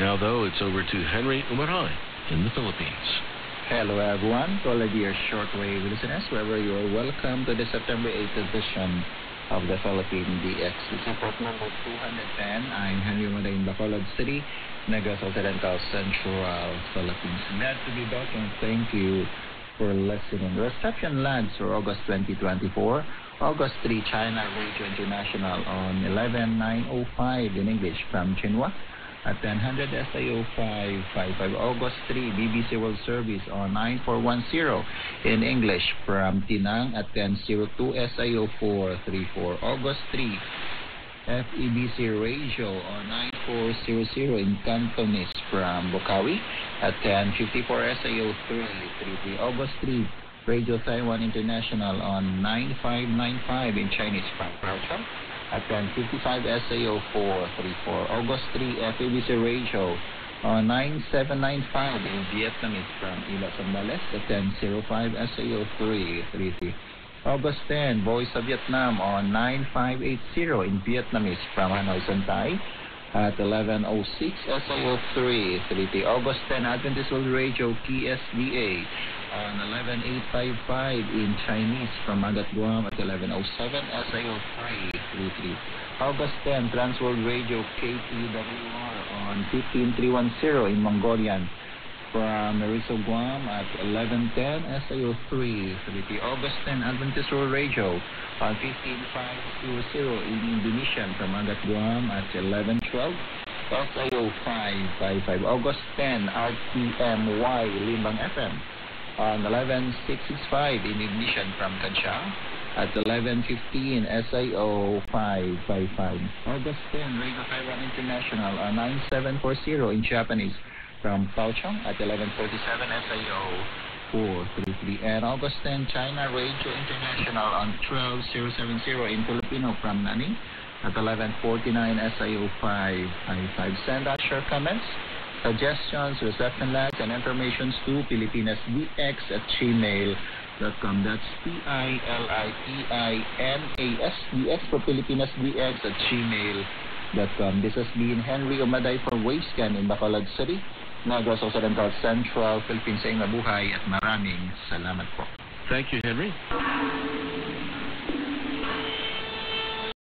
Now, though, it's over to Henry Umaray in the Philippines. Hello, everyone. To all of your shortwave listeners, wherever you are, welcome to the September 8th edition of the Philippine DX. This is report number 210. I'm Henry Umaray in Bacolod City, Negros Occidental, Central Philippines. Glad to be back and thank you for listening. Reception lands for August 2024. August 3, China Radio International on 11:905 in English from Chinhua at 1000 SIO 555. August 3, BBC World Service on 9410 in English from Tinang at 10:02 SIO 434. August 3, FEBC Radio on 9400 in Cantonese from Bokawi at 10:54 SIO 333. August 3, Radio Taiwan International on 9595 in Chinese from Kaohsiung at 10:55 SAO 434. August 3, FEBC Radio on 9795 in Vietnamese from Ila Sambales at 10:05 SAO 333. August 10, Voice of Vietnam on 9580 in Vietnamese from Hanoi Santay at 11:06 SIO 333. August 10, Adventist World Radio KSDA on 11855 in Chinese from Magat Guam at 11:07 SIO 333. August 10, Trans World Radio KTWR on 15310 in Mongolian from Meriso Guam at 11:10 SIO 333. August 10, Adventist World Radio on 15500 in Indonesian from Magat Guam at 11:12 SIO 555. August 10, RTMY Limbang FM on 11665 in Indonesian from Kansang at 11:15 SIO 555. August 10, Radio Taiwan International on 9740 in Japanese from Kaohsiung at 11:47 SIO 433. And August 10, China Radio International on 12070 in Filipino from Nani at 11:49 SIO 555. Send us your comments, suggestions, reception lags, and informations to filipinasdx@gmail.com. That's PILIPINASDX for filipinasdx@gmail.com. This has been Henry Umaray for Wavescan in Bacolod City, Negros Occidental, Central Philippines. Sa inyo mabuhay at maraming salamat po. Thank you, Henry.